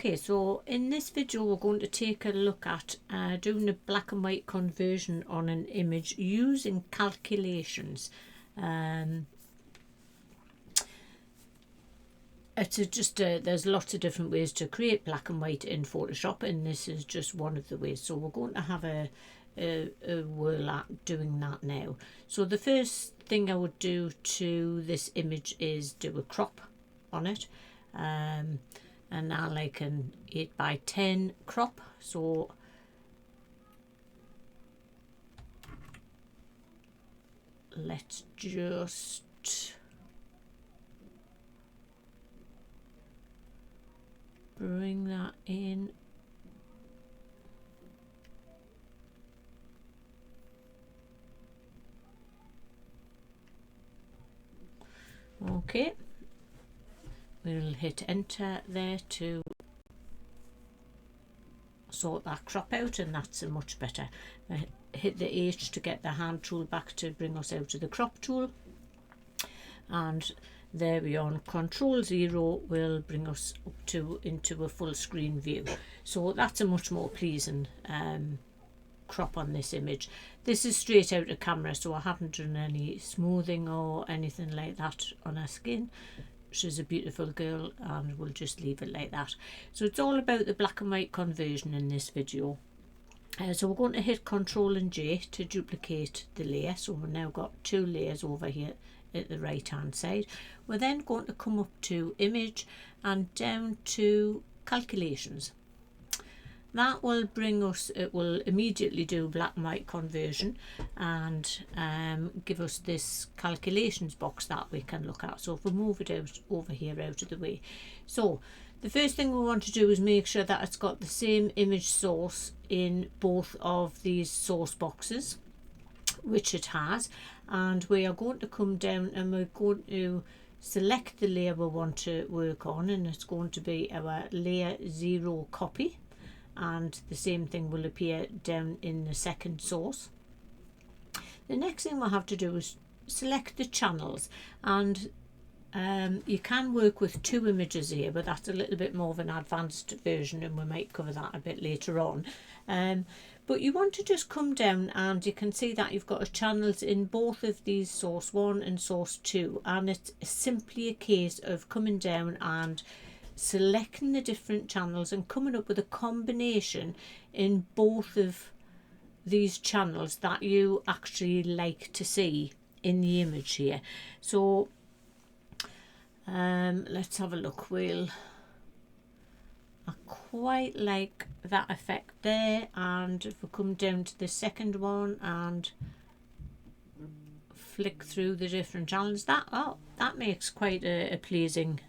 Okay, so in this video we're going to take a look at doing a black and white conversion on an image using calculations. There's lots of different ways to create black and white in Photoshop, and this is just one of the ways. So we're going to have a whirl at doing that now. So the first thing I would do to this image is do a crop on it. And I like an 8x10 crop, so let's just bring that in. Okay, we'll hit enter there to sort that crop out, and that's much better. Hit the H to get the hand tool back to bring us out of the crop tool, and there we are. Control 0 will bring us up into a full screen view. So that's a much more pleasing crop on this image. This is straight out of camera, so I haven't done any smoothing or anything like that on her skin. She's a beautiful girl, and we'll just leave it like that. So it's all about the black and white conversion in this video. So we're going to hit Ctrl and J to duplicate the layer. So we've now got two layers over here at the right hand side. We're then going to come up to image and down to calculations. That will bring us, it will immediately do black and white conversion and give us this calculations box that we can look at. So if we move it out over here out of the way. So the first thing we want to do is make sure that it's got the same image source in both of these source boxes, which it has. And we are going to come down and we're going to select the layer we want to work on, and it's going to be our layer 0 copy. And the same thing will appear down in the second source. The next thing we'll have to do is select the channels, and you can work with two images here, but that's a little bit more of an advanced version, and we might cover that a bit later on. But you want to just come down, and you can see that you've got channels in both of these, source 1 and source 2, and it's simply a case of coming down and selecting the different channels and coming up with a combination in both of these channels that you actually like to see in the image here. So let's have a look. I quite like that effect there, and if we come down to the second one and flick through the different channels, that makes quite a pleasing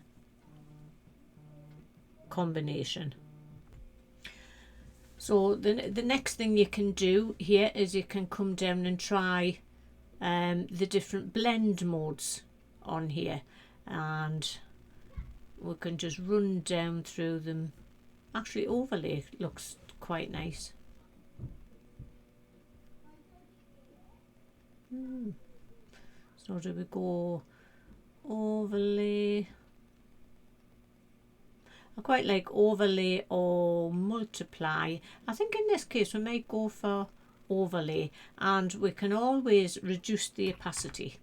combination. So the next thing you can do here is you can come down and try the different blend modes on here, and we can just run down through them. Actually, overlay looks quite nice. So do we go overlay? I quite like overlay or multiply. I think in this case we might go for overlay, and we can always reduce the opacity.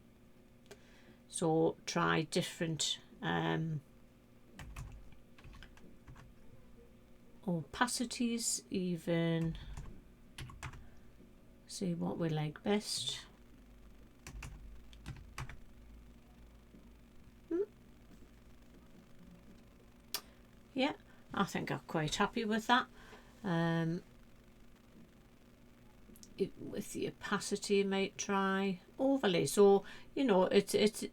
So try different opacities, even see what we like best. Yeah, I think I'm quite happy with that. With the opacity, you might try overlay. So you know, it's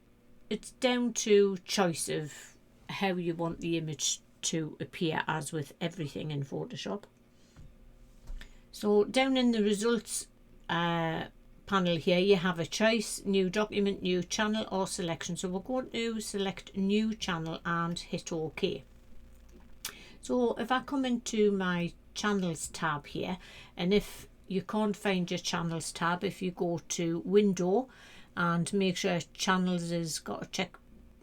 down to choice of how you want the image to appear, as with everything in Photoshop. So down in the results panel here, you have a choice: new document, new channel, or selection. So we're going to select new channel and hit OK. So if I come into my channels tab here, and if you can't find your channels tab, if you go to window and make sure channels has got a check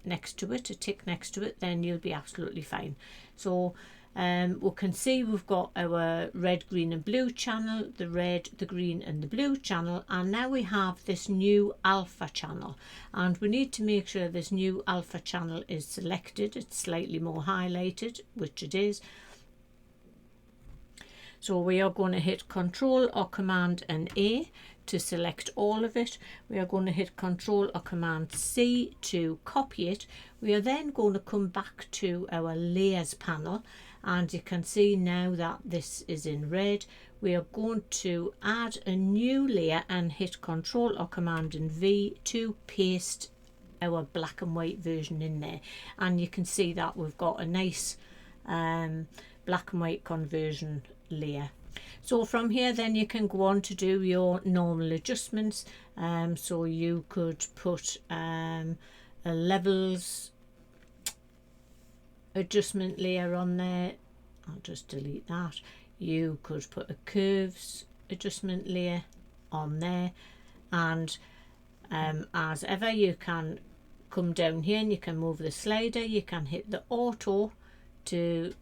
next to it, a tick next to it, then you'll be absolutely fine. So We can see we've got our red, green and blue channel, the red, the green and the blue channel, and now we have this new alpha channel, and we need to make sure this new alpha channel is selected. It's slightly more highlighted, which it is. So we are going to hit Control or Command and A to select all of it. We are going to hit Control or Command C to copy it. We are then going to come back to our layers panel, and you can see now that this is in red. We are going to add a new layer and hit Control or Command and V to paste our black and white version in there, and you can see that we've got a nice black and white conversion layer. So from here then you can go on to do your normal adjustments. So you could put a levels adjustment layer on there. I'll just delete that. You could put a curves adjustment layer on there, and as ever you can come down here and you can move the slider. You can hit the auto to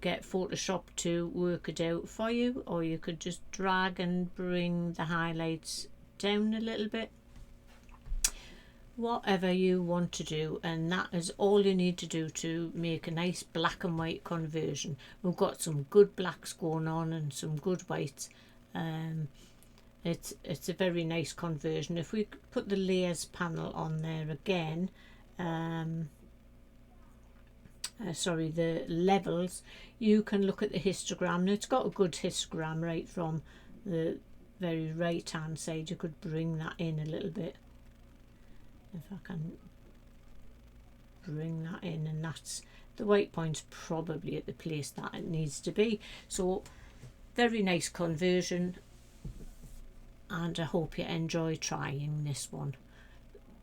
get Photoshop to work it out for you, or you could just drag and bring the highlights down a little bit, whatever you want to do, and that is all you need to do to make a nice black and white conversion. We've got some good blacks going on and some good whites. It's a very nice conversion. If we put the layers panel on there again, sorry, the levels, you can look at the histogram. Now it's got a good histogram right from the very right hand side. You could bring that in a little bit, if I can bring that in, and that's the white point's probably at the place that it needs to be. So very nice conversion, and I hope you enjoy trying this one.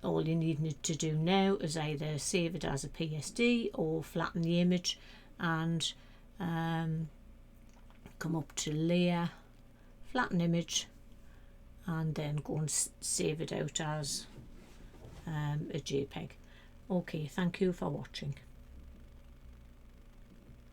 All you need to do now is either save it as a PSD or flatten the image and come up to layer, flatten image, and then go and save it out as a JPEG. Okay, thank you for watching.